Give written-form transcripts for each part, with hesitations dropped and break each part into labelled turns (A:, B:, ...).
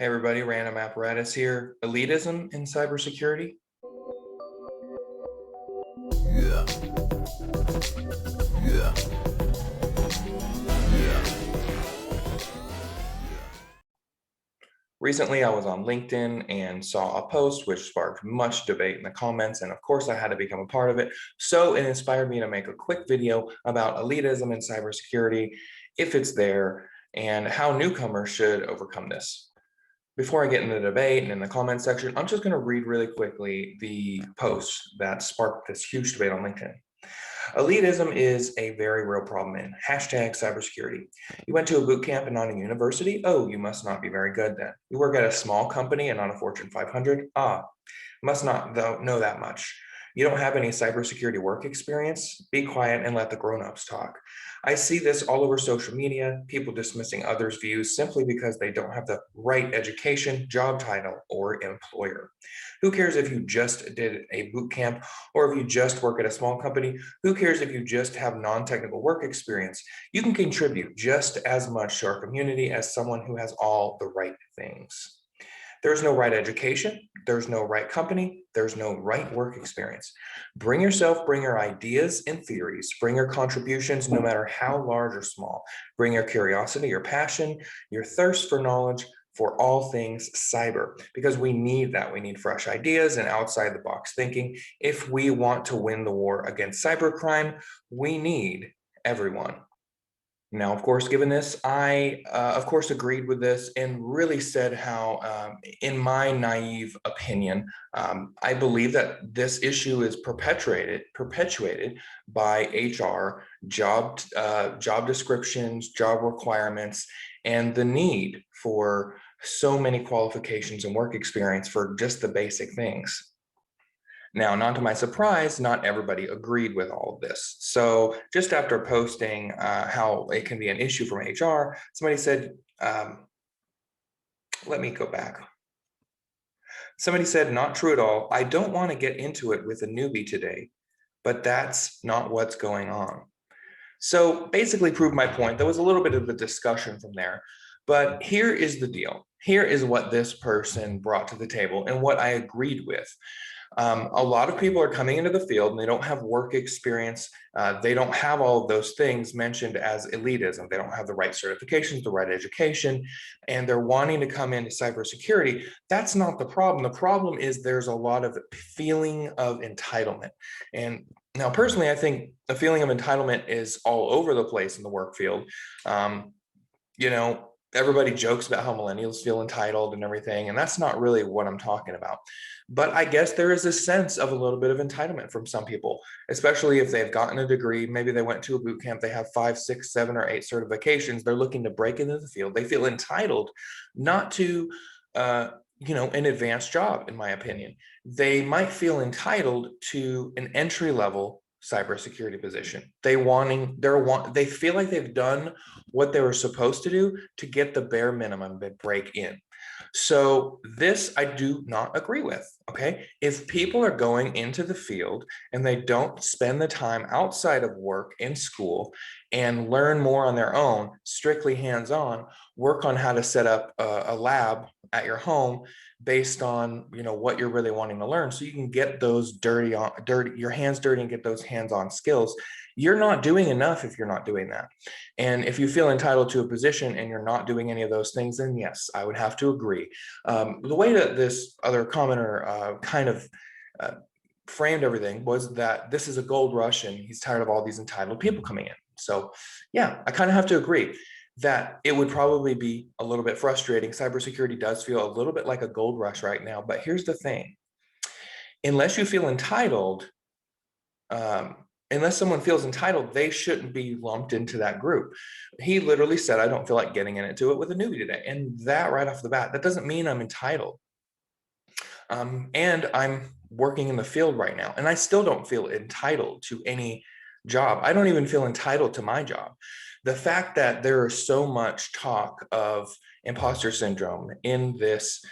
A: Hey everybody, Random Apparatus here. Elitism in cybersecurity.
B: Yeah, yeah, yeah,
A: Recently, I was on LinkedIn and saw a post which sparked much debate in the comments, and of course, I had to become a part of it. So it inspired me to make a quick video about elitism in cybersecurity, if it's there, and how newcomers should overcome this. Before I get into the debate and in the comment section, I'm just going to read really quickly the post that sparked this huge debate on LinkedIn. Elitism is a very real problem in #cybersecurity. You went to a boot camp and not a university? Oh, you must not be very good then. You work at a small company and not a Fortune 500? Ah, must not though know that much. You don't have any cybersecurity work experience? Be quiet and let the grown-ups talk. I see this all over social media, people dismissing others' views simply because they don't have the right education, job title, or employer. Who cares if you just did a boot camp or if you just work at a small company? Who cares if you just have non-technical work experience? You can contribute just as much to our community as someone who has all the right things. There's no right education, there's no right company, there's no right work experience. Bring yourself, bring your ideas and theories, bring your contributions, no matter how large or small. Bring your curiosity, your passion, your thirst for knowledge for all things cyber, because we need that. We need fresh ideas and outside the box thinking. If we want to win the war against cybercrime, we need everyone. Now, of course, given this, I, of course, agreed with this and really said how, in my naive opinion, I believe that this issue is perpetuated by HR, job descriptions, job requirements, and the need for so many qualifications and work experience for just the basic things. Now, not to my surprise, not everybody agreed with all of this. So just after posting how it can be an issue from HR, somebody said, let me go back. Somebody said, not true at all. I don't want to get into it with a newbie today, but that's not what's going on. So basically proved my point. There was a little bit of a discussion from there, but here is the deal. Here is what this person brought to the table and what I agreed with. A lot of people are coming into the field and they don't have work experience. They don't have all of those things mentioned as elitism. They don't have the right certifications, the right education, and they're wanting to come into cybersecurity. That's not the problem. The problem is there's a lot of feeling of entitlement. And now, personally, I think the feeling of entitlement is all over the place in the work field. Um, Everybody jokes about how millennials feel entitled and everything, and that's not really what I'm talking about. But I guess there is a sense of a little bit of entitlement from some people, especially if they've gotten a degree. Maybe they went to a boot camp, they have 5, 6, 7, or 8 certifications. They're looking to break into the field. They feel entitled not to, an advanced job, in my opinion. They might feel entitled to an entry level cybersecurity position. They feel like they've done what they were supposed to do to get the bare minimum to break in. So this I do not agree with. Okay. If people are going into the field and they don't spend the time outside of work in school and learn more on their own, strictly hands-on, work on how to set up a lab at your home based on what you're really wanting to learn, so you can get those your hands dirty and get those hands-on skills. You're not doing enough if you're not doing that. And if you feel entitled to a position and you're not doing any of those things, then yes, I would have to agree. The way that this other commenter kind of framed everything was that this is a gold rush and he's tired of all these entitled people coming in. So yeah, I kind of have to agree that it would probably be a little bit frustrating. Cybersecurity does feel a little bit like a gold rush right now, but here's the thing. Unless you feel entitled, um, unless someone feels entitled, they shouldn't be lumped into that group. He literally said, I don't feel like getting into it with a newbie today. And that right off the bat, that doesn't mean I'm entitled. And I'm working in the field right now, and I still don't feel entitled to any job. I don't even feel entitled to my job. The fact that there is so much talk of imposter syndrome in this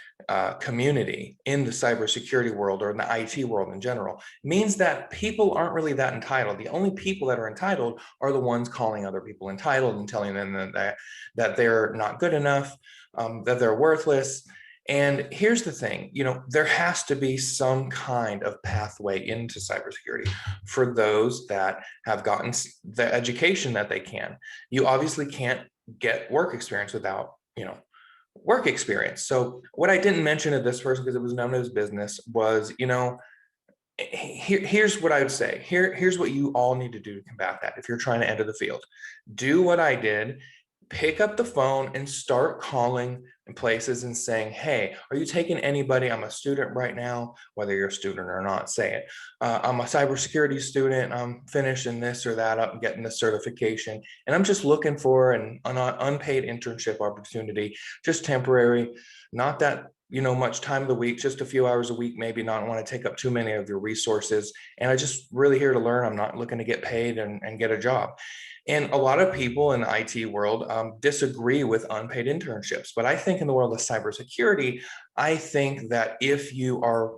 A: community, in the cybersecurity world or in the IT world in general, means that people aren't really that entitled. The only people that are entitled are the ones calling other people entitled and telling them that they're not good enough, that they're worthless. And here's the thing, there has to be some kind of pathway into cybersecurity for those that have gotten the education that they can. You obviously can't get work experience without, work experience. So what I didn't mention at this first, because it was none of his business, was, here's what I would say. Here's what you all need to do to combat that. If you're trying to enter the field, do what I did. Pick up the phone and start calling in places and saying, hey, are you taking anybody? I'm a student right now, whether you're a student or not, say it. I'm a cybersecurity student. I'm finishing this or that up and getting the certification. And I'm just looking for an unpaid internship opportunity, just temporary, not that much time of the week, just a few hours a week, maybe not want to take up too many of your resources. And I just really here to learn. I'm not looking to get paid and get a job. And a lot of people in the IT world disagree with unpaid internships. But I think in the world of cybersecurity, I think that if you are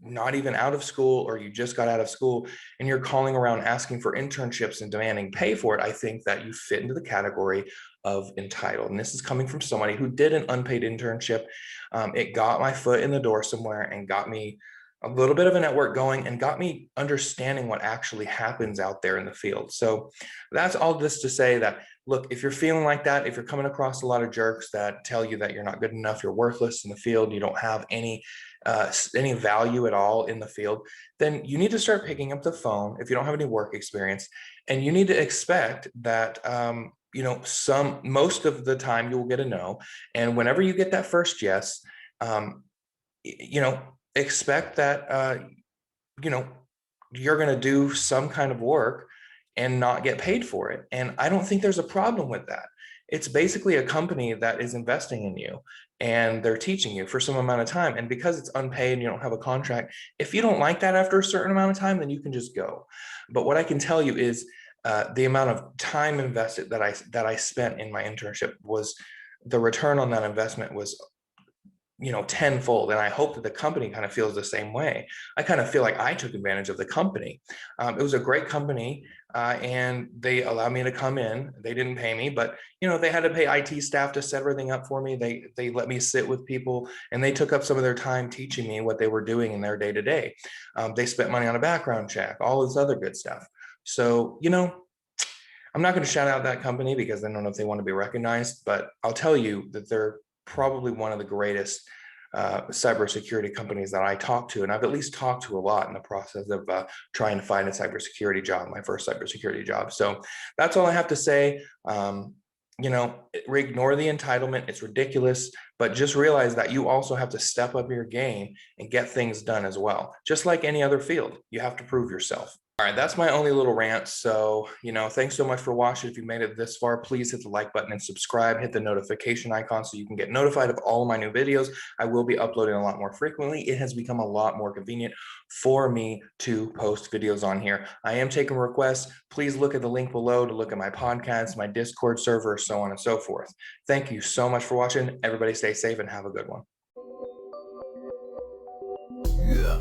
A: not even out of school or you just got out of school and you're calling around asking for internships and demanding pay for it, I think that you fit into the category of entitled. And this is coming from somebody who did an unpaid internship. It got my foot in the door somewhere and got me a little bit of a network going and got me understanding what actually happens out there in the field. So that's all this to say that, look, if you're feeling like that, if you're coming across a lot of jerks that tell you that you're not good enough, you're worthless in the field, you don't have any value at all in the field, then you need to start picking up the phone if you don't have any work experience. And you need to expect that, most of the time you will get a no. And whenever you get that first yes, expect that, you're going to do some kind of work and not get paid for it. And I don't think there's a problem with that. It's basically a company that is investing in you and they're teaching you for some amount of time. And because it's unpaid and you don't have a contract, if you don't like that after a certain amount of time, then you can just go. But what I can tell you is the amount of time invested that I spent in my internship was the return on that investment was tenfold. And I hope that the company kind of feels the same way. I kind of feel like I took advantage of the company. It was a great company and they allowed me to come in. They didn't pay me, but they had to pay IT staff to set everything up for me. They let me sit with people and they took up some of their time teaching me what they were doing in their day to day. They spent money on a background check, all this other good stuff. So, I'm not going to shout out that company because I don't know if they want to be recognized, but I'll tell you that they're probably one of the greatest cybersecurity companies that I talk to. And I've at least talked to a lot in the process of trying to find a cybersecurity job, my first cybersecurity job. So that's all I have to say. Ignore the entitlement. It's ridiculous, but just realize that you also have to step up your game and get things done as well. Just like any other field, you have to prove yourself. All right, that's my only little rant. So, thanks so much for watching. If you made it this far, please hit the like button and subscribe. Hit the notification icon so you can get notified of all of my new videos. I will be uploading a lot more frequently. It has become a lot more convenient for me to post videos on here. I am taking requests. Please look at the link below to look at my podcast, my Discord server, so on and so forth. Thank you so much for watching. Everybody stay safe and have a good one. Yeah.